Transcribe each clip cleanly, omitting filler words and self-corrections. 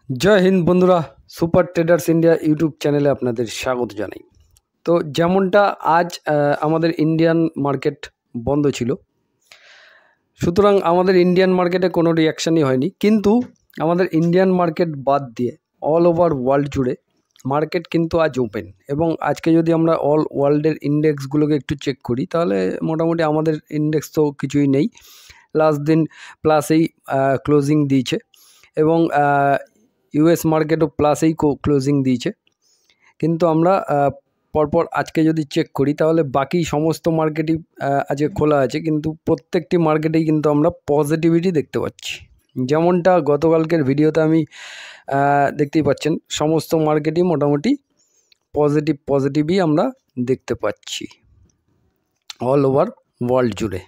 জয় হিন্দ বন্ধুরা, super traders India YouTube চ্যানেলে আপনাদের স্বাগত জানাই। তো যেমনটা আজ আমাদের ইন্ডিয়ান মার্কেট বন্ধ ছিল, সুতরাং আমাদের ইন্ডিয়ান মার্কেটে কোনো রিয়াকশানই হয়নি। কিন্তু আমাদের ইন্ডিয়ান মার্কেট বাদ দিয়ে অল ওভার ওয়ার্ল্ড জুড়ে মার্কেট কিন্তু আজ ওপেন। এবং আজকে যদি আমরা অল ওয়ার্ল্ডের ইন্ডেক্সগুলোকে একটু চেক করি, তাহলে মোটামুটি আমাদের ইন্ডেক্স তো কিছুই নেই, লাস্ট দিন প্লাসেই ক্লোজিং দিয়েছে এবং ইউএস মার্কেটও প্লাসেই ক্লোজিং দিয়েছে। কিন্তু আমরা পরপর আজকে যদি চেক করি, তাহলে বাকি সমস্ত মার্কেটই আজকে খোলা আছে, কিন্তু প্রত্যেকটি মার্কেটেই কিন্তু আমরা পজিটিভিটি দেখতে পাচ্ছি। যেমনটা গতকালকের ভিডিওতে আমি দেখতেই পাচ্ছেন, সমস্ত মার্কেটই মোটামুটি পজিটিভই আমরা দেখতে পাচ্ছি অল ওভার ওয়ার্ল্ড জুড়ে।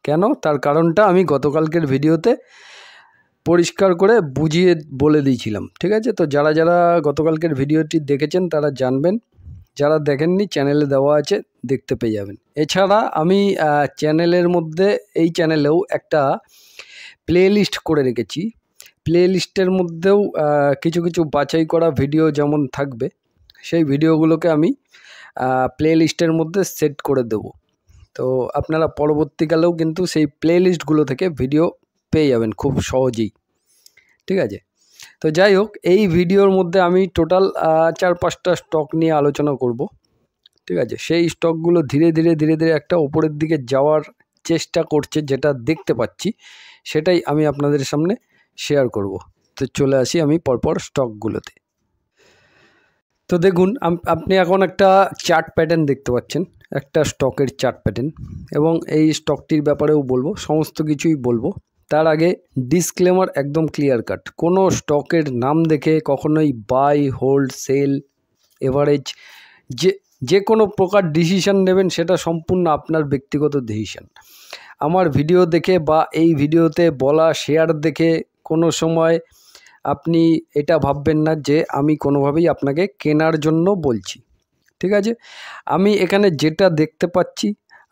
কেন, তার কারণটা আমি গতকালকের ভিডিওতে পরিষ্কার করে বুঝিয়ে বলে দিয়েছিলাম, ঠিক আছে? তো যারা যারা গতকালকের ভিডিওটি দেখেছেন তারা জানবেন, যারা দেখেননি চ্যানেলে দেওয়া আছে, দেখতে পেয়ে যাবেন। এছাড়া আমি চ্যানেলের মধ্যে এই চ্যানেলেও একটা প্লে লিস্ট করে রেখেছি। প্লে লিস্টের মধ্যেও কিছু কিছু বাছাই করা ভিডিও যেমন থাকবে, সেই ভিডিওগুলোকে আমি প্লে লিস্টের মধ্যে সেট করে দেব। তো আপনারা পরবর্তীকালেও কিন্তু সেই প্লে লিস্টগুলো থেকে ভিডিও পেয়ে যাবেন খুব সহজেই, ঠিক আছে? তো যাই হোক, এই ভিডিওর মধ্যে আমি টোটাল 4-5টা স্টক নিয়ে আলোচনা করব, ঠিক আছে? সেই স্টকগুলো ধীরে ধীরে একটা ওপরের দিকে যাওয়ার চেষ্টা করছে, যেটা দেখতে পাচ্ছি, সেটাই আমি আপনাদের সামনে শেয়ার করব। তো চলে আসি আমি পরপর স্টকগুলোতে। তো দেখুন, আপনি এখন একটা চার্ট প্যাটার্ন দেখতে পাচ্ছেন, একটা স্টকের চার্ট প্যাটার্ন, এবং এই স্টকটির ব্যাপারেও বলবো, সমস্ত কিছুই বলবো। তার আগে ডিসক্লেমার একদম ক্লিয়ার কাট, কোনো স্টকের নাম দেখে কখনোই বাই, হোল্ড, সেল, এভারেজ যে কোনো প্রকার ডিসিশন নেবেন, সেটা সম্পূর্ণ আপনার ব্যক্তিগত ডিসিশন। আমার ভিডিও দেখে বা এই ভিডিওতে বলা শেয়ার দেখে কোনো সময় আপনি এটা ভাববেন না যে আমি কোনোভাবেই আপনাকে কেনার জন্য বলছি, ঠিক আছে? আমি এখানে যেটা দেখতে পাচ্ছি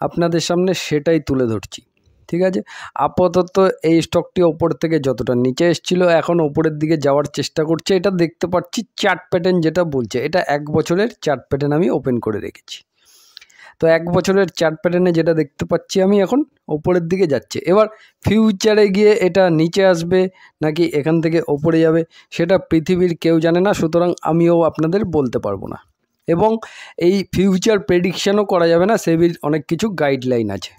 আপনাদের সামনে সেটাই তুলে ধরছি, ঠিক আছে? আপাতত এই স্টকটি ওপর থেকে যতটা নিচে এসেছিল, এখন ওপরের দিকে যাওয়ার চেষ্টা করছে, এটা দেখতে পাচ্ছি। চার্ট প্যাটার্ন যেটা বলছে, এটা 1 বছরের চার্ট প্যাটার্ন আমি ওপেন করে রেখেছি। তো 1 বছরের চার্ট প্যাটার্নে যেটা দেখতে পাচ্ছি, আমি এখন ওপরের দিকে যাচ্ছে। এবার ফিউচারে গিয়ে এটা নিচে আসবে নাকি এখান থেকে ওপরে যাবে, সেটা পৃথিবীর কেউ জানে না, সুতরাং আমিও আপনাদের বলতে পারবো না। এবং এই ফিউচার প্রেডিকশানও করা যাবে না, সেবির অনেক কিছু গাইডলাইন আছে।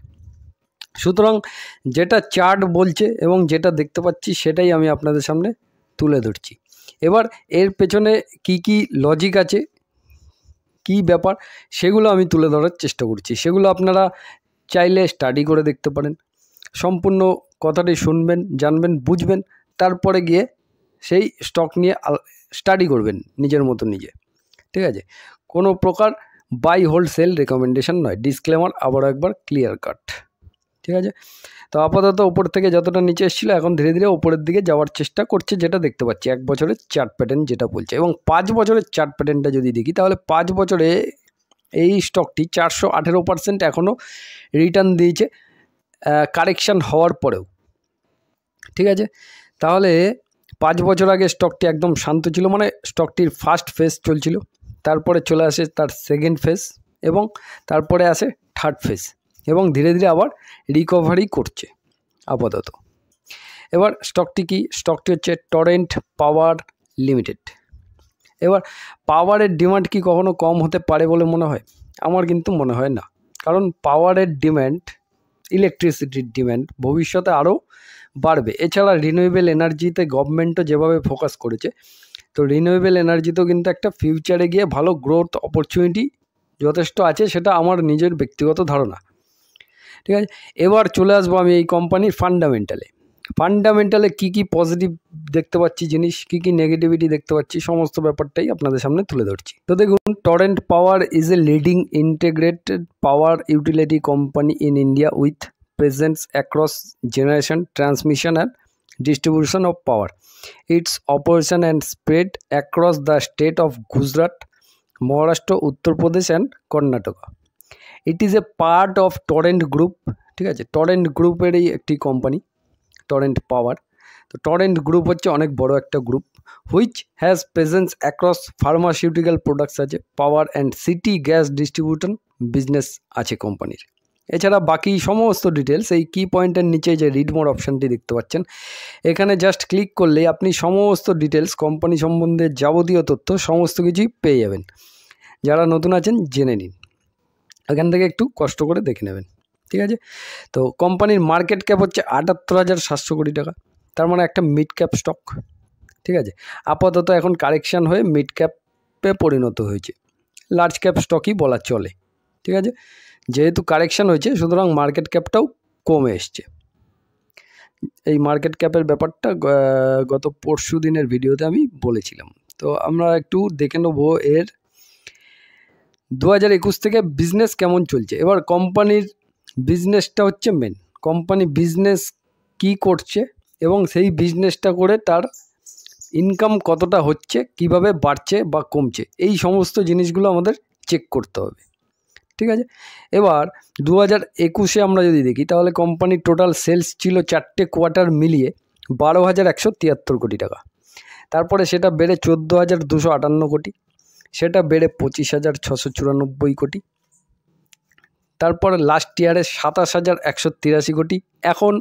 সুতরাং যেটা চার্ট বলছে এবং যেটা দেখতে পাচ্ছি, সেটাই আমি আপনাদের সামনে তুলে ধরছি। এবার এর পেছনে কি লজিক আছে, কি ব্যাপার, সেগুলো আমি তুলে ধরার চেষ্টা করছি। সেগুলো আপনারা চাইলে স্টাডি করে দেখতে পারেন। সম্পূর্ণ কথাটি শুনবেন, জানবেন, বুঝবেন, তারপরে গিয়ে সেই স্টক নিয়ে স্টাডি করবেন নিজের মতো নিজে, ঠিক আছে? কোনো প্রকার বাই, হোল্ড, সেল রেকমেন্ডেশন নয়। ডিসক্লেমার আবারও একবার ক্লিয়ার কাট, ঠিক আছে? তো আপাতত ওপর থেকে যতটা নিচে এসেছিলো, এখন ধীরে ধীরে ওপরের দিকে যাওয়ার চেষ্টা করছে, যেটা দেখতে পাচ্ছি 1 বছরের চার্ট প্যাটার্ন যেটা বলছে। এবং 5 বছরের চার্ট প্যাটার্নটা যদি দেখি, তাহলে 5 বছরে এই স্টকটি 418% এখনও রিটার্ন দিয়েছে, কারেকশান হওয়ার পরেও, ঠিক আছে? তাহলে 5 বছর আগে স্টকটি একদম শান্ত ছিল, মানে স্টকটির ফার্স্ট ফেজ চলছিল, তারপরে চলে আসে তার সেকেন্ড ফেজ, এবং তারপরে আসে থার্ড ফেজ, এবং ধীরে ধীরে আবার রিকভারি করছে আপাতত। এবার স্টকটি কি? স্টকটি হচ্ছে টরেন্ট পাওয়ার লিমিটেড। এবার পাওয়ারের ডিমান্ড কি কখনো কম হতে পারে বলে মনে হয়? আমার কিন্তু মনে হয় না, কারণ পাওয়ারের ডিমান্ড, ইলেকট্রিসিটির ডিমান্ড ভবিষ্যতে আরও বাড়বে। এছাড়া রিনিউয়েবল এনার্জিতে গভর্নমেন্টও যেভাবে ফোকাস করেছে, তো রিনিউয়েবল এনার্জিতেও কিন্তু একটা ফিউচারে গিয়ে ভালো গ্রোথ অপরচুনিটি যথেষ্ট আছে, সেটা আমার নিজের ব্যক্তিগত ধারণা, ঠিক আছে? এবার চলে আসবো আমি এই কোম্পানির ফান্ডামেন্টালে কি পজিটিভ দেখতে পাচ্ছি জিনিস, কি নেগেটিভিটি দেখতে পাচ্ছি, সমস্ত ব্যাপারটাই আপনাদের সামনে তুলে ধরছি। তো দেখুন, torrent power is a leading integrated power utility company in India with presence across generation, transmission and distribution of power. Its operation and spread across the state of Gujarat, Maharashtra, Uttar Pradesh and Karnataka. It is a part of Torrent Group, ঠিক আছে? Torrent গ্রুপেরই একটি company torrent পাওয়ার। তো torrent group হচ্ছে অনেক বড় একটা group, which has presence across pharmaceutical products আছে, power and city gas distribution business আছে কোম্পানির। এছাড়া বাকি সমস্ত ডিটেলস এই কি পয়েন্টের নিচে যে রিড মোর অপশানটি দেখতে পাচ্ছেন, এখানে জাস্ট ক্লিক করলেই আপনি সমস্ত ডিটেলস কোম্পানি সম্বন্ধে যাবতীয় তথ্য সমস্ত কিছুই পেয়ে যাবেন। যারা নতুন আছেন জেনে নিন, এখান থেকে একটু কষ্ট করে দেখে নেবেন, ঠিক আছে। তো কোম্পানির মার্কেট ক্যাপ হচ্ছে ৭৮,৭০০ কোটি টাকা, তার মানে একটা মিড ক্যাপ স্টক, ঠিক আছে। আপাতত এখন কারেকশান হয়ে মিড ক্যাপে পরিণত হয়েছে, লার্জ ক্যাপ স্টকই বলা চলে, ঠিক আছে। যেহেতু কারেকশান হয়েছে সুতরাং মার্কেট ক্যাপটাও কমে এসছে। এই মার্কেট ক্যাপের ব্যাপারটা গত পরশু দিনের ভিডিওতে আমি বলেছিলাম। তো আমরা একটু দেখে নেবো এর 2021 থেকে বিজনেস কেমন চলছে। এবার কোম্পানির বিজনেসটা হচ্ছে মেন, কোম্পানি বিজনেস কি করছে এবং সেই বিজনেসটা করে তার ইনকাম কতটা হচ্ছে, কিভাবে বাড়ছে বা কমছে, এই সমস্ত জিনিসগুলো আমাদের চেক করতে হবে, ঠিক আছে। এবার 2021-এ আমরা যদি দেখি তাহলে কোম্পানির টোটাল সেলস ছিল 4টে কোয়ার্টার মিলিয়ে 12,173 কোটি টাকা। তারপরে সেটা বেড়ে 14,258 কোটি, সেটা বেড়ে 25,694 কোটি, তারপরে লাস্ট ইয়ারে 27,183 কোটি, এখন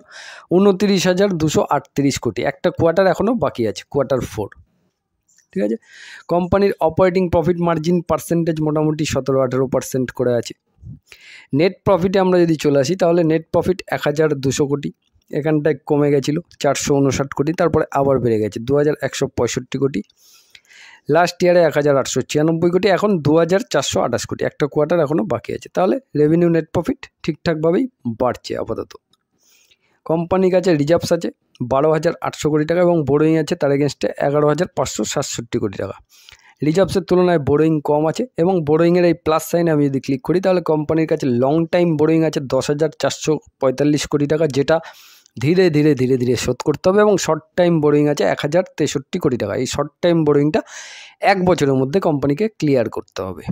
29,238 কোটি। একটা কোয়ার্টার এখনও বাকি আছে, কোয়ার্টার 4, ঠিক আছে। কোম্পানির অপারেটিং প্রফিট মার্জিন পার্সেন্টেজ মোটামুটি 17-18% করে আছে। নেট প্রফিটে আমরা যদি চলে আসি তাহলে নেট প্রফিট 1,200 কোটি, এখানটায় কমে গেছিলো 459 কোটি, তারপরে আবার বেড়ে গেছে 2,165 কোটি, লাস্ট ইয়ারে 1,896 কোটি, এখন 2,428 কোটি। একটা কোয়ার্টার এখনও বাকি আছে, তাহলে রেভিনিউ নেট প্রফিট ঠিকঠাকভাবেই বাড়ছে আপাতত। কোম্পানির কাছে রিজার্ভস আছে 12,800 কোটি টাকা এবং বোরোয়িং আছে তার এগেনস্টে 11,567 কোটি টাকা। রিজার্ভসের তুলনায় বোরোয়িং কম আছে এবং বোরোয়িংয়ের এই প্লাস সাইনে আমি যদি ক্লিক করি তাহলে কোম্পানির কাছে লং টাইম বোরোয়িং আছে 10,445 কোটি টাকা, যেটা ধীরে ধীরে ধীরে ধীরে শোধ করতে হবে, এবং শর্ট টাইম বোরোয়িং আছে 1,063 কোটি টাকা। এই শর্ট টাইম বোরোয়িংটা 1 বছরের মধ্যে কোম্পানিকে ক্লিয়ার করতে হবে।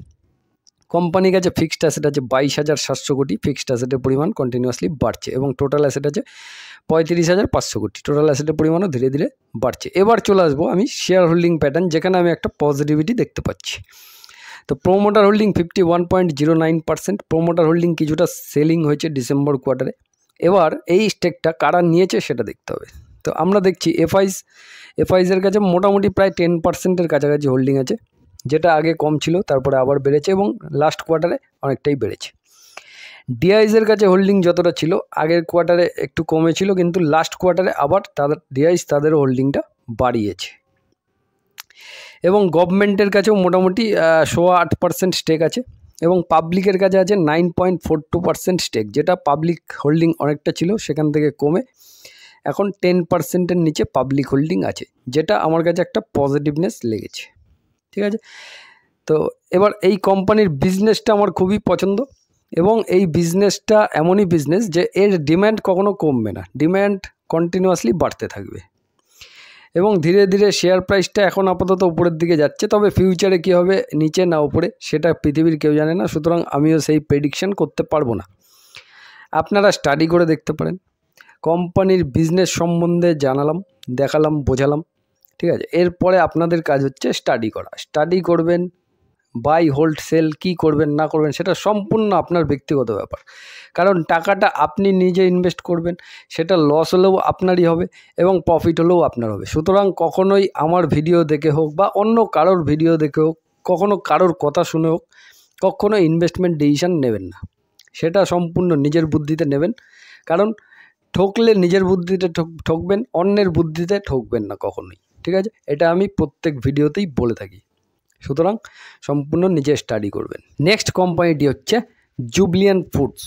কোম্পানির কাছে ফিক্সড অ্যাসেট আছে 22,700 কোটি, ফিক্সড অ্যাসেটের পরিমাণ কন্টিনিউয়াসলি বাড়ছে, এবং টোটাল অ্যাসেট আছে 35,500 কোটি, টোটাল অ্যাসেটের পরিমাণও ধীরে ধীরে বাড়ছে। এবার চলে আসবো আমি শেয়ার হোল্ডিং প্যাটার্ন, যেখানে আমি একটা পজিটিভিটি দেখতে পাচ্ছি। তো প্রোমোটার হোল্ডিং 51.09%, প্রোমোটার হোল্ডিং কিছুটা সেলিং হয়েছে ডিসেম্বর কোয়ার্টারে। এবার এই স্টেকটা কারা নিয়েছে সেটা দেখতে হবে। তো আমরা দেখছি এফআইসের কাছে মোটামুটি প্রায় 10%-এর কাছাকাছি হোল্ডিং আছে, যেটা আগে কম ছিল তারপরে আবার বেড়েছে এবং লাস্ট কোয়ার্টারে অনেকটাই বেড়েছে। ডিআইসের কাছে হোল্ডিং যতটা ছিল আগের কোয়ার্টারে একটু কমেছিল, কিন্তু লাস্ট কোয়ার্টারে আবার ডিআইস তাদের হোল্ডিংটা বাড়িয়েছে। এবং গভর্নমেন্টের কাছেও মোটামুটি 8% স্টেক আছে, এবং পাবলিকের কাছে আছে 9.42% স্টেক, যেটা পাবলিক হোল্ডিং অনেকটা ছিল সেখান থেকে কমে এখন 10%-এর নিচে পাবলিক হোল্ডিং আছে, যেটা আমার কাছে একটা পজিটিভনেস লেগেছে, ঠিক আছে। তো এবার এই কোম্পানির বিজনেসটা আমার খুবই পছন্দ, এবং এই বিজনেসটা এমনই বিজনেস যে এর ডিম্যান্ড কখনো কমবে না, ডিম্যান্ড কন্টিনিউয়াসলি বাড়তে থাকবে, এবং ধীরে ধীরে শেয়ার প্রাইসটা এখন আপাতত উপরের দিকে যাচ্ছে, তবে ফিউচারে কী হবে নিচে না উপরে সেটা পৃথিবীর কেউ জানে না, সুতরাং আমিও সেই প্রেডিকশন করতে পারবো না। আপনারা স্টাডি করে দেখতে পারেন, কোম্পানির বিজনেস সম্বন্ধে জানালাম, দেখালাম, বোঝালাম, ঠিক আছে। এরপরে আপনাদের কাজ হচ্ছে স্টাডি করা, স্টাডি করবেন, বাই হোল্ড সেল কী করবেন না করবেন সেটা সম্পূর্ণ আপনার ব্যক্তিগত ব্যাপার, কারণ টাকাটা আপনি নিজে ইনভেস্ট করবেন, সেটা লস হলেও আপনারই হবে এবং প্রফিট হলেও আপনার হবে। সুতরাং কখনোই আমার ভিডিও দেখে হোক বা অন্য কারোর ভিডিও দেখে হোক, কখনো কারোর কথা শুনে হোক, কখনো ইনভেস্টমেন্ট ডিসিশন নেবেন না, সেটা সম্পূর্ণ নিজের বুদ্ধিতে নেবেন, কারণ ঠকলে নিজের বুদ্ধিতে ঠকবেন, অন্যের বুদ্ধিতে ঠকবেন না কখনোই, ঠিক আছে। এটা আমি প্রত্যেক ভিডিওতেই বলে থাকি, সুতরাং সম্পূর্ণ নিজে স্টাডি করবেন। নেক্সট কোম্পানিটি হচ্ছে জুবলিয়ান্ট ফুডস,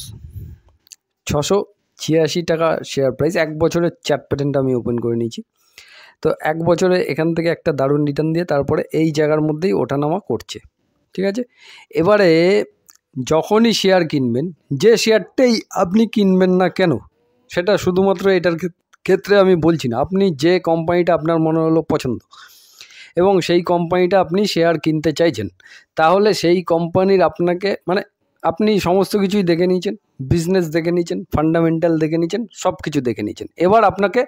686 টাকা শেয়ার প্রাইস, 1 বছরের চার্ট প্যাটার্নটা আমি ওপেন করে নিয়েছি। তো 1 বছরে এখান থেকে একটা দারুণ রিটার্ন দিয়ে তারপরে এই জায়গার মধ্যেই ওঠানামা করছে, ঠিক আছে। এবারে যখনই শেয়ার কিনবেন, যে শেয়ারটাই আপনি কিনবেন না কেন, সেটা শুধুমাত্র এটার ক্ষেত্রে আমি বলছি না, আপনি যে কোম্পানিটা আপনার মনে হলো পছন্দ এবং সেই কোম্পানিটা আপনি শেয়ার কিনতে চাইছেন, তাহলে সেই কোম্পানির আপনাকে আপনি সমস্ত কিছুই দেখে নিয়েছেন, বিজনেস দেখে নিয়েছেন, ফান্ডামেন্টাল দেখে নিয়েছেন, সব কিছু দেখে নিয়েছেন। এবার আপনাকে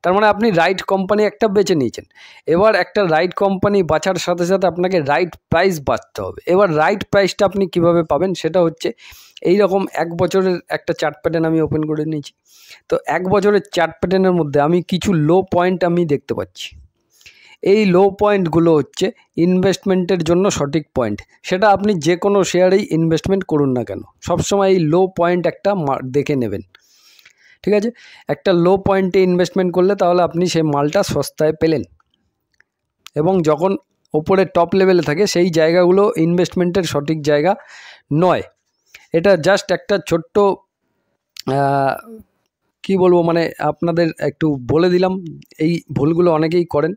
তার মানে আপনি রাইট কোম্পানি একটা বেছে নিয়েছেন। এবার একটা রাইট কোম্পানি বাছার সাথে সাথে আপনাকে রাইট প্রাইস বাছতে হবে। এবার রাইট প্রাইসটা আপনি কিভাবে পাবেন সেটা হচ্ছে এই রকম 1 বছরের একটা চার্ট প্যাটার্ন আমি ওপেন করে নিয়েছি। তো 1 বছরের চার্ট প্যাটার্নের মধ্যে আমি কিছু লো পয়েন্ট আমি দেখতে পাচ্ছি। এই লো পয়েন্টগুলো হচ্ছে ইনভেস্টমেন্টের জন্য সঠিক পয়েন্ট। সেটা আপনি যে কোনো শেয়ারেই ইনভেস্টমেন্ট করুন না কেন, সবসময় এই লো পয়েন্ট একটা দেখে নেবেন, ঠিক আছে? একটা লো পয়েন্টে ইনভেস্টমেন্ট করলে তাহলে আপনি সেই মালটা সস্তায় পেলেন, এবং যখন ওপরে টপ লেভেলে থাকে সেই জায়গাগুলো ইনভেস্টমেন্টের সঠিক জায়গা নয়। এটা জাস্ট একটা ছোট্ট কি বলবো, মানে আপনাদের একটু বলে দিলাম। এই ভুলগুলো অনেকেই করেন,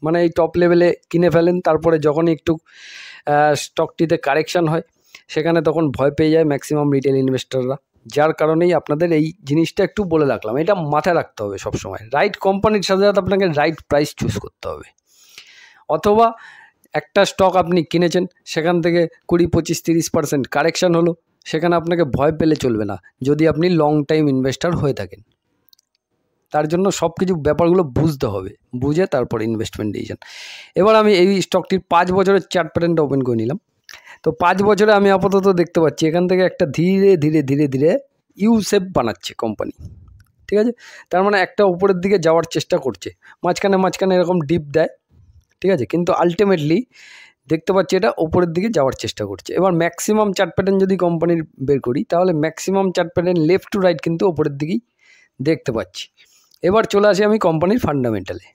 মানে এই টপ লেভেলে কিনে ফেলেন, তারপরে যখনই একটু স্টকটিতে কারেকশান হয় সেখানে তখন ভয় পেয়ে যায় ম্যাক্সিমাম রিটেল ইনভেস্টররা। যার কারণেই আপনাদের এই জিনিসটা একটু বলে রাখলাম। এটা মাথায় রাখতে হবে সবসময়। রাইট কোম্পানির সাথে সাথে আপনাকে রাইট প্রাইস চুজ করতে হবে। অথবা একটা স্টক আপনি কিনেছেন, সেখান থেকে 20, 25, 30% কারেকশান হলো, সেখানে আপনাকে ভয় পেলে চলবে না যদি আপনি লং টাইম ইনভেস্টর হয়ে থাকেন। তার জন্য সব কিছু ব্যাপারগুলো বুঝতে হবে, বুঝে তারপর ইনভেস্টমেন্ট ডিসিশন। এবার আমি এই স্টকটির 5 বছরের চার্ট প্যাটার্নটা ওপেন করে নিলাম। তো 5 বছরে আমি আপাতত দেখতে পাচ্ছি এখান থেকে একটা ধীরে ধীরে ধীরে ধীরে ইউ শেপ বানাচ্ছে কোম্পানি, ঠিক আছে? তার মানে একটা উপরের দিকে যাওয়ার চেষ্টা করছে, মাঝখানে মাঝখানে এরকম ডিপ দেয়, ঠিক আছে? কিন্তু আলটিমেটলি দেখতে পাচ্ছি এটা ওপরের দিকে যাওয়ার চেষ্টা করছে। এবার ম্যাক্সিমাম চার্ট প্যাটার্ন যদি কোম্পানির বের করি, তাহলে maximum chart pattern left to right কিন্তু ওপরের দিকেই দেখতে পাচ্ছি। এবার চলে আসি আমি কোম্পানির ফান্ডামেন্টালে।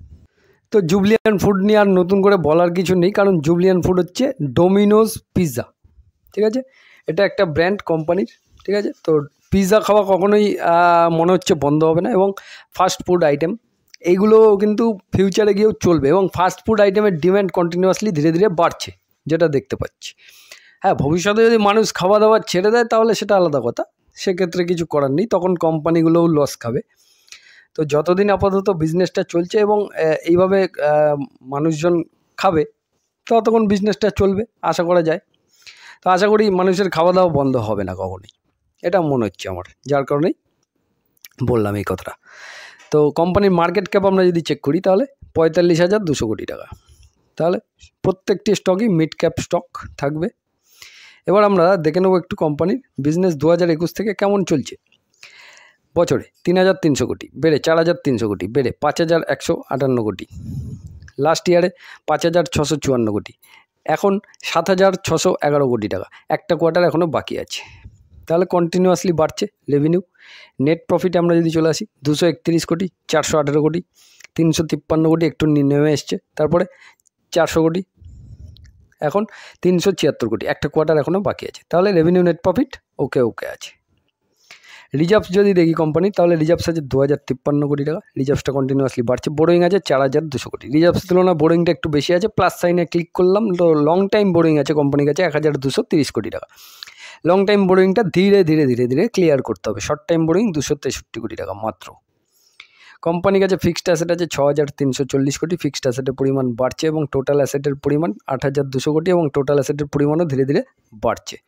তো জুবলিয়ান ফুড নিয়ে আর নতুন করে বলার কিছু নেই, কারণ জুবলিয়ান ফুড হচ্ছে ডোমিনোজ পিৎজা, ঠিক আছে? এটা একটা ব্র্যান্ড কোম্পানির, ঠিক আছে? তো পিৎজা খাওয়া কখনোই মনে হচ্ছে বন্ধ হবে না, এবং ফাস্ট ফুড আইটেম এইগুলো কিন্তু ফিউচারে গিয়েও চলবে, এবং ফাস্ট ফুড আইটেমের ডিম্যান্ড কন্টিনিউয়াসলি ধীরে ধীরে বাড়ছে, যেটা দেখতে পাচ্ছি। হ্যাঁ, ভবিষ্যতে যদি মানুষ খাওয়া দাওয়া ছেড়ে দেয় তাহলে সেটা আলাদা কথা, সেক্ষেত্রে কিছু করার নেই, তখন কোম্পানিগুলোও লস খাবে। তো যতদিন আপাতত বিজনেসটা চলছে এবং এইভাবে মানুষজন খাবে, ততক্ষণ বিজনেসটা চলবে আশা করা যায়। তো আশা করি মানুষের খাওয়া দাওয়া বন্ধ হবে না কখনোই, এটা মনে হচ্ছে আমার, যার কারণেই বললাম এই কথাটা। তো কোম্পানির মার্কেট ক্যাপ আমরা যদি চেক করি তাহলে 45,200 কোটি টাকা। তাহলে প্রত্যেকটি স্টকই মিড ক্যাপ স্টক থাকবে। এবার আমরা দেখে নেবো একটু কোম্পানির বিজনেস 2021 থেকে কেমন চলছে। বছরে 3,300 কোটি, বেড়ে 4,300 কোটি, বেড়ে 5,158 কোটি। লাস্ট ইয়ারে 5,654 কোটি, এখন 7,611 কোটি টাকা। একটা কোয়ার্টার এখনও বাকি আছে, তাহলে কন্টিনিউয়াসলি বাড়ছে রেভিনিউ। নেট প্রফিটে আমরা যদি চলে আসি 231 কোটি, 418 কোটি, 353 কোটি, একটু নেমে এসছে, তারপরে 400 কোটি, এখন 376 কোটি। একটা কোয়ার্টার এখনও বাকি আছে, তাহলে রেভিনিউ নেট প্রফিট ওকে আছে। রিজার্ভস যদি দেখি কোম্পানি, তাহলে রিজার্ভস আছে 2,053 কোটি টাকা। রিজার্ভসটা কন্টিনিউয়াসলি বাড়ছে। বোরোইং আছে 4,200 কোটি। রিজার্ভস তুলনায় বোরোইংটা একটু বেশি আছে, প্লাস সাইনে ক্লিক করলাম। তো লং টাইম বোরোইং আছে কোম্পানির কাছে 1,230 কোটি টাকা। লং টাইম বোরোইংটা ধীরে ধীরে ধীরে ধীরে ক্লিয়ার করতে হবে। শর্ট টাইম বোরোইং 263 কোটি টাকা মাত্র। কোম্পানির কাছে ফিক্সড অ্যাসেট আছে 6,340 কোটি। ফিক্সড অ্যাসেটের পরিমাণ বাড়ছে এবং টোটাল অ্যাসেটের পরিমাণ 8,200 কোটি, এবং টোটাল অ্যাসেটের পরিমাণও ধীরে ধীরে বাড়ছে।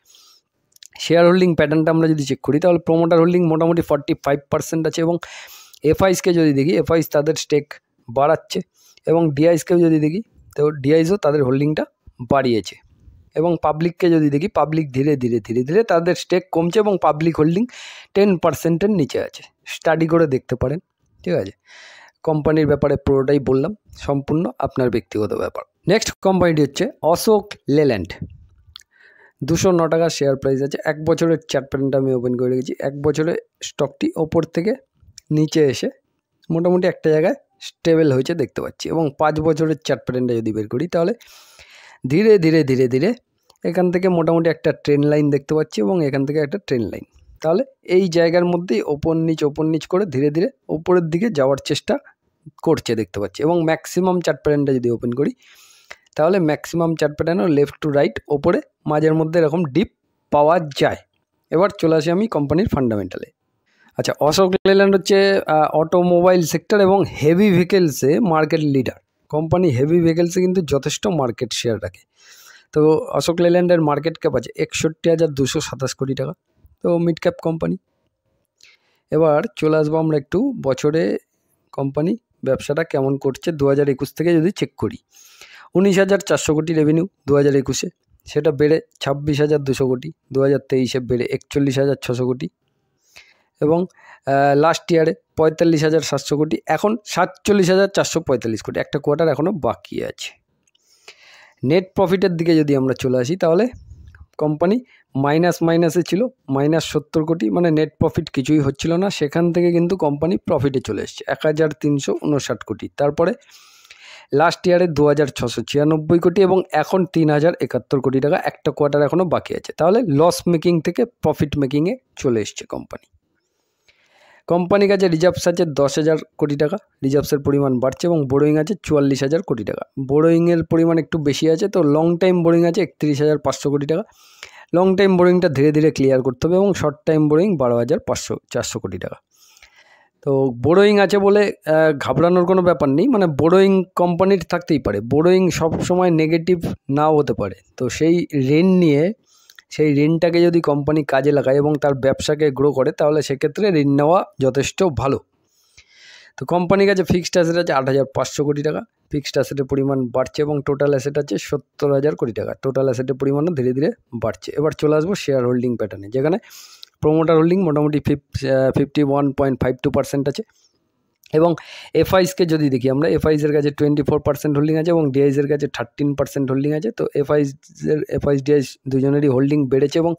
শেয়ার হোল্ডিং প্যাটার্নটা আমরা যদি চেক করি, তাহলে প্রোমোটার হোল্ডিং মোটামুটি 45% আছে, এবং এফআইসকে যদি দেখি, এফআইস তাদের স্টেক বাড়াচ্ছে, এবং ডিআইসকেও যদি দেখি, তো ডিআইসও তাদের হোল্ডিংটা বাড়িয়েছে। এবং পাবলিককে যদি দেখি, পাবলিক ধীরে ধীরে ধীরে ধীরে তাদের স্টেক কমছে, এবং পাবলিক হোল্ডিং 10%-এর নিচে আছে। স্টাডি করে দেখতে পারেন, ঠিক আছে? কোম্পানির ব্যাপারে পুরোটাই বললাম, সম্পূর্ণ আপনার ব্যক্তিগত ব্যাপার। নেক্সট কোম্পানিটি হচ্ছে অশোক লেল্যান্ড। 209 টাকা শেয়ার প্রাইস আছে। 1 বছরের চার্ট প্যাটার্নটা আমি ওপেন করে রেখেছি। 1 বছরে স্টকটি ওপর থেকে নিচে এসে মোটামুটি একটা জায়গায় স্টেবল হয়েছে দেখতে পাচ্ছি, এবং 5 বছরের চার্ট প্যাটার্নটা যদি বের করি, তাহলে ধীরে ধীরে ধীরে ধীরে এখান থেকে মোটামুটি একটা ট্রেন লাইন দেখতে পাচ্ছি, এবং এখান থেকে একটা ট্রেন লাইন। তাহলে এই জায়গার মধ্যেই ওপর নিচ করে ধীরে ধীরে উপরের দিকে যাওয়ার চেষ্টা করছে দেখতে পাচ্ছি। এবং ম্যাক্সিমাম চার্ট প্যাটার্নটা যদি ওপেন করি, তাহলে ম্যাক্সিমাম চার্ট প্যাটার্নও লেফট টু রাইট ওপরে মাঝের মধ্যে এরকম ডিপ পাওয়া যায়। এবার চলে আসি আমি কোম্পানির ফান্ডামেন্টালে। আচ্ছা, অশোক লেল্যান্ড হচ্ছে অটোমোবাইল সেক্টর এবং হেভি ভেহিকেলসে মার্কেট লিডার কোম্পানি। হেভি ভেহিকেলসে কিন্তু যথেষ্ট মার্কেট শেয়ার রাখে। তো অশোক লেল্যান্ডের মার্কেট ক্যাপ আছে 61,227 কোটি টাকা। তো মিড ক্যাপ কোম্পানি। এবার চলে আসবো আমরা একটু বছরে কোম্পানি ব্যবসাটা কেমন করছে 2021 থেকে যদি চেক করি। 19,400 কোটি রেভিনিউ 2021-এ, সেটা বেড়ে 26,200 কোটি, 2023-এ বেড়ে 41,600 কোটি, এবং লাস্ট ইয়ারে 45,700 কোটি, এখন 47,445 কোটি, একটা কোয়ার্টার এখনও বাকি আছে। নেট প্রফিটের দিকে যদি আমরা চলে আসি তাহলে কোম্পানি মাইনাসে ছিল, -70 কোটি, মানে নেট প্রফিট কিছুই হচ্ছিল না, সেখান থেকে কিন্তু কোম্পানি প্রফিটে চলে এসছে 1,359 কোটি। তারপরে লাস্ট ইয়ারে 2,696 কোটি এবং এখন 3,071 কোটি টাকা, একটা কোয়ার্টার এখনও বাকি আছে। তাহলে লস মেকিং থেকে প্রফিট মেকিংয়ে চলে এসছে কোম্পানি। কোম্পানির কাছে রিজার্ভস আছে 10,000 কোটি টাকা, রিজার্ভসের পরিমাণ বাড়ছে, এবং বোরোয়িং আছে 44,000 কোটি টাকা। বোরোয়িংয়ের পরিমাণ একটু বেশি আছে, তো লং টাইম বোরোয়িং আছে 31,500 কোটি টাকা। লং টাইম বোরোয়িংটা ধীরে ধীরে ক্লিয়ার করতে হবে, এবং শর্ট টাইম বোরোয়িং 12,400 কোটি টাকা। তো বোরোয়িং আছে বলে ঘাবড়ানোর কোনো ব্যাপার নেই, মানে বোরোয়িং কোম্পানির থাকতেই পারে, বোরোয়িং সব সময় নেগেটিভ নাও হতে পারে। তো সেই ঋণ নিয়ে, সেই ঋণটাকে যদি কোম্পানি কাজে লাগায় এবং তার ব্যবসাকে গ্রো করে, তাহলে সেক্ষেত্রে ঋণ নেওয়া যথেষ্ট ভালো। তো কোম্পানির কাছে ফিক্সড অ্যাসেট আছে 8,500 কোটি টাকা, ফিক্সড অ্যাসেটের পরিমাণ বাড়ছে, এবং টোটাল অ্যাসেট আছে 70,000 কোটি টাকা। টোটাল অ্যাসেটের পরিমাণও ধীরে ধীরে বাড়ছে। এবার চলে আসবো শেয়ার হোল্ডিং প্যাটার্নে, যেখানে প্রোমোটার হোল্ডিং মোটামুটি 51.52% আছে, এবং এফআইসকে যদি দেখি আমরা, এফআইসের কাছে 24% হোল্ডিং আছে, এবং ডিআইসের কাছে 13% হোল্ডিং আছে। তো এফআইস ডিআইস দুজনেরই হোল্ডিং বেড়েছে, এবং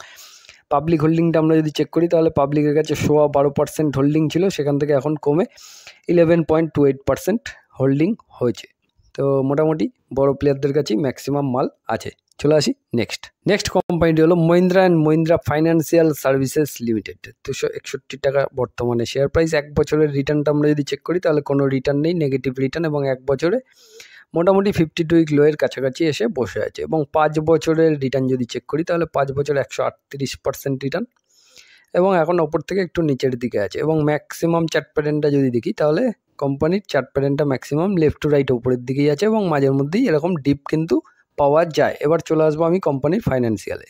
পাবলিক হোল্ডিংটা আমরা যদি চেক করি তাহলে পাবলিকের কাছে 12% হোল্ডিং ছিল, সেখান থেকে এখন কমে 11.28% হোল্ডিং হয়েছে। তো মোটামুটি বড় প্লেয়ারদের কাছেই ম্যাক্সিমাম মাল আছে। চলে আসি নেক্সট কোম্পানিটি হলো Mahindra and Mahindra financial services limited. 261 টাকা বর্তমানে শেয়ার প্রাইস। এক বছরের রিটার্নটা আমরা যদি চেক করি তাহলে কোনো রিটার্ন নেই, নেগেটিভ রিটার্ন, এবং এক বছরে মোটামুটি 52 উইক লোয়ের কাছাকাছি এসে বসে আছে। এবং 5 বছরের রিটার্ন যদি চেক করি তাহলে 5 বছর 138% রিটার্ন, এবং এখন ওপর থেকে একটু নিচের দিকে আছে। এবং ম্যাক্সিমাম চার্ট প্যাটার্নটা যদি দেখি তাহলে কোম্পানির চার্ট প্যাটার্নটা ম্যাক্সিমাম লেফট টু রাইট উপরের দিকেই আছে, এবং মাঝের মধ্যেই এরকম ডিপ কিন্তু পাওয়া যায়। এবার চলে আসবো আমি কোম্পানির ফাইন্যান্সিয়ালে।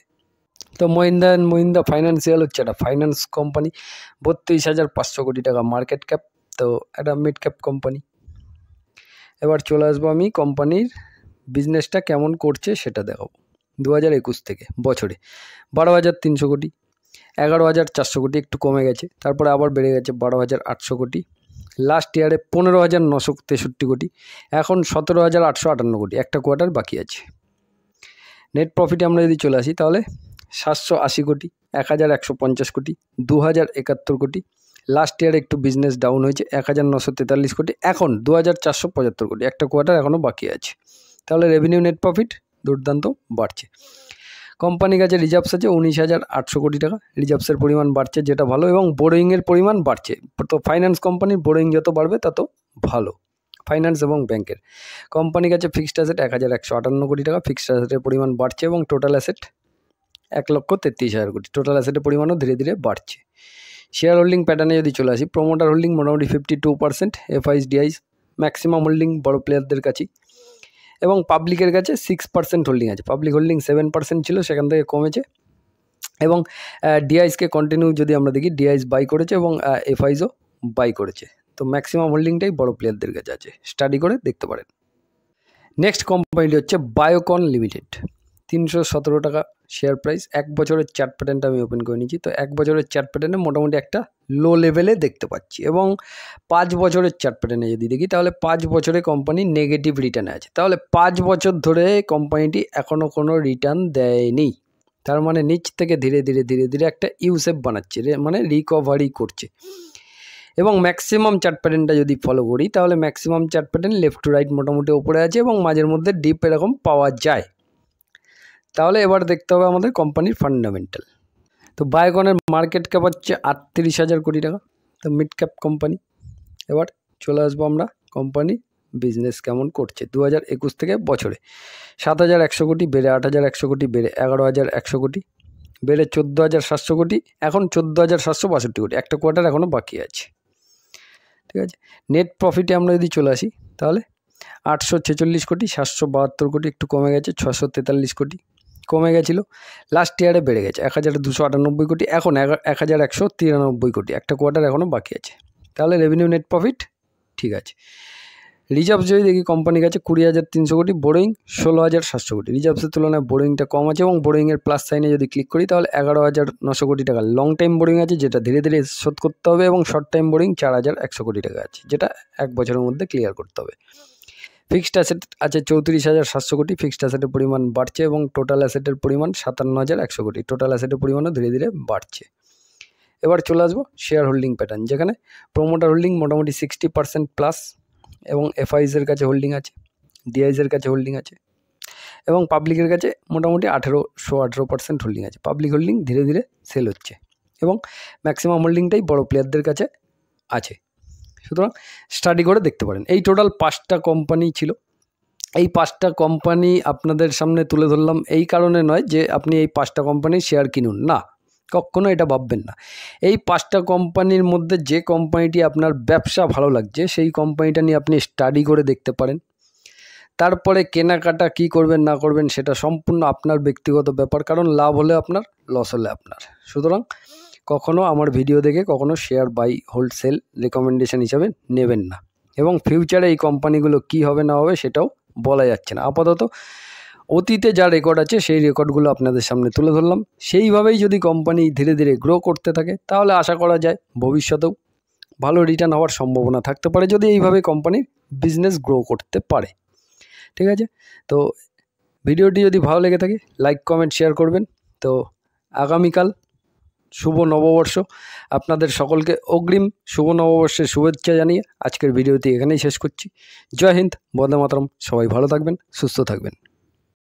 তো মহিন্দ্রা ফাইন্যান্সিয়াল হচ্ছে একটা ফাইন্যান্স কোম্পানি, 32,500 কোটি টাকা মার্কেট ক্যাপ, তো একটা মিড ক্যাপ কোম্পানি। এবার চলে আসবো আমি কোম্পানির বিজনেসটা কেমন করছে সেটা দেখাবো। 2021 থেকে বছরে 12,300 কোটি, 11,400 কোটি, একটু কমে গেছে, তারপরে আবার বেড়ে গেছে 12,800 কোটি, লাস্ট ইয়ারে 15,963 কোটি, এখন 17,858 কোটি, একটা কোয়ার্টার বাকি আছে। নেট প্রফিটে আমরা যদি চলে আসি তাহলে 780 কোটি, 1,150 কোটি, 2,071 কোটি, লাস্ট ইয়ারে একটু বিজনেস ডাউন হয়েছে 1,943 কোটি, এখন 2,475 কোটি, একটা কোয়ার্টার এখনও বাকি আছে। তাহলে রেভিনিউ নেট প্রফিট দুর্দান্ত বাড়ছে। কোম্পানির কাছে রিজার্ভস আছে 19,800 কোটি টাকা, রিজার্ভসের পরিমাণ বাড়ছে যেটা ভালো, এবং বোরোয়িংয়ের পরিমাণ বাড়ছে। তো ফাইন্যান্স কোম্পানির বোরোয়িং যত বাড়বে তত ভালো, ফাইন্যান্স এবং ব্যাংকের। কোম্পানির কাছে ফিক্সড অ্যাসেট 1,158 কোটি টাকা, ফিক্সড অ্যাসেটের পরিমাণ বাড়ছে, এবং টোটাল অ্যাসেট 1,33,000 কোটি, টোটাল অ্যাসেটের পরিমাণও ধীরে ধীরে বাড়ছে। শেয়ার হোল্ডিং প্যাটার্নে যদি চলে আসি, প্রোমোটার হোল্ডিং মোটামুটি 52%, এফআইস ডিআইস ম্যাক্সিমাম হোল্ডিং বড় প্লেয়ারদের কাছেই, এবং পাবলিকের কাছে 6% হোল্ডিং আছে। পাবলিক হোল্ডিং 7% ছিল, সেখান থেকে কমেছে, এবং ডিআইসকে কন্টিনিউ যদি আমরা দেখি, ডিআইস বাই করেছে এবং এফআইসও বাই করেছে। তো ম্যাক্সিমাম হোল্ডিংটাই বড় প্লেয়ারদের কাছে আছে, স্টাডি করে দেখতে পারেন। নেক্সট কোম্পানিটি হচ্ছে বায়োকন লিমিটেড, 317 টাকা শেয়ার প্রাইস। এক বছরের চার্ট প্যাটার্নটা আমি ওপেন করে নিচ্ছি। তো এক বছরের চার্ট প্যাটার্নে মোটামুটি একটা লো লেভেলে দেখতে পাচ্ছি, এবং 5 বছরের চার্ট প্যাটার্নে যদি দেখি তাহলে 5 বছরে কোম্পানি নেগেটিভ রিটার্নে আছে। তাহলে 5 বছর ধরে কোম্পানিটি এখনও কোনো রিটার্ন দেয়নি, তার মানে নিচ থেকে ধীরে ধীরে একটা ইউসেপ বানাচ্ছে, মানে রিকভারি করছে। এবং ম্যাক্সিমাম চার্ট প্যাটার্নটা যদি ফলো করি তাহলে maximum chart pattern left to right মোটামুটি ওপরে আছে, এবং মাঝের মধ্যে ডিপ এরকম পাওয়া যায়। তাহলে এবার দেখতে হবে আমাদের কোম্পানির ফান্ডামেন্টাল। তো বায়োকনের মার্কেট ক্যাপ হচ্ছে 38,000 কোটি টাকা, তো মিড ক্যাপ কোম্পানি। এবার চলে আসবো আমরা কোম্পানি বিজনেস কেমন করছে 2021 থেকে বছরে। 7,100 কোটি, বেড়ে 8,100 কোটি, বেড়ে 11,100 কোটি, বেড়ে 14,700 কোটি, এখন 14,762 কোটি, একটা কোয়ার্টার এখনও বাকি আছে। ঠিক আছে, নেট প্রফিটে আমরা যদি চলে আসি তাহলে 846 কোটি, 772 কোটি, একটু কমে গেছে, 643 কোটি, কমে গেছিলো, লাস্ট ইয়ারে বেড়ে গেছে 1,298 কোটি, এখন 1,193 কোটি, একটা কোয়ার্টার এখনও বাকি আছে। তাহলে রেভিনিউ নেট প্রফিট ঠিক আছে। রিজার্ভ যদি দেখি কোম্পানির কাছে 20,300 কোটি, বোরোয়িং 16,700 কোটি। রিজার্ভসের তুলনায় বোরোয়িংটা কম আছে এবং বোরোয়িংয়ের প্লাস সাইনে যদি ক্লিক করি তাহলে 11,900 কোটি টাকা লং টাইম বোরোয়িং আছে, যেটা ধীরে ধীরে শোধ করতে হবে, এবং শর্ট টাইম বোরোয়িং 4,100 কোটি টাকা আছে, যেটা 1 বছরের মধ্যে ক্লিয়ার করতে হবে। ফিক্সড অ্যাসেট আছে 34,700 কোটি। ফিক্সড অ্যাসেটের পরিমাণ বাড়ছে এবং টোটাল অ্যাসেটের পরিমাণ 57,100 কোটি। টোটাল অ্যাসেটের পরিমাণও ধীরে ধীরে বাড়ছে। এবার চলে আসবো শেয়ার হোল্ডিং প্যাটার্ন, যেখানে প্রোমোটার হোল্ডিং মোটামুটি 60% প্লাস, এবং এফআইসের কাছে হোল্ডিং আছে, ডিআইসের কাছে হোল্ডিং আছে, এবং পাবলিকের কাছে মোটামুটি 18% হোল্ডিং আছে। পাবলিক হোল্ডিং ধীরে ধীরে সেল হচ্ছে, এবং ম্যাক্সিমাম হোল্ডিংটাই বড় প্লেয়ারদের কাছে আছে। সুতরাং স্টাডি করে দেখতে পারেন। এই টোটাল 5টা কোম্পানি ছিল। এই 5টা কোম্পানি আপনাদের সামনে তুলে ধরলাম এই কারণে নয় যে আপনি এই 5টা কোম্পানির শেয়ার কিনুন, না, কখনো এটা ভাববেন না। এই 5টা কোম্পানির মধ্যে যে কোম্পানিটি আপনার ব্যবসা ভালো লাগছে সেই কোম্পানিটা নিয়ে আপনি স্টাডি করে দেখতে পারেন। তারপরে কেনাকাটা কি করবেন না করবেন সেটা সম্পূর্ণ আপনার ব্যক্তিগত ব্যাপার, কারণ লাভ হলে আপনার, লস হলে আপনার। সুতরাং কখনো আমার ভিডিও দেখে কখনো share buy hold sell recommendation হিসাবে নেবেন না, এবং ফিউচারে এই কোম্পানিগুলো কি হবে না হবে সেটাও বলা যাচ্ছে না। আপাতত অতীতে যা রেকর্ড আছে সেই রেকর্ডগুলো আপনাদের সামনে তুলে ধরলাম। সেইভাবেই যদি কোম্পানি ধীরে ধীরে গ্রো করতে থাকে তাহলে আশা করা যায় ভবিষ্যতেও ভালো রিটার্ন হওয়ার সম্ভাবনা থাকতে পারে, যদি এইভাবে কোম্পানির বিজনেস গ্রো করতে পারে। ঠিক আছে, তো ভিডিওটি যদি ভালো লেগে থাকে লাইক কমেন্ট শেয়ার করবেন। তো আগামীকাল শুভ নববর্ষ, আপনাদের সকলকে অগ্রিম শুভ নববর্ষের শুভেচ্ছা জানিয়ে আজকের ভিডিওটি এখানেই শেষ করছি। জয় হিন্দ, বন্দে মাতরম। সবাই ভালো থাকবেন, সুস্থ থাকবেন।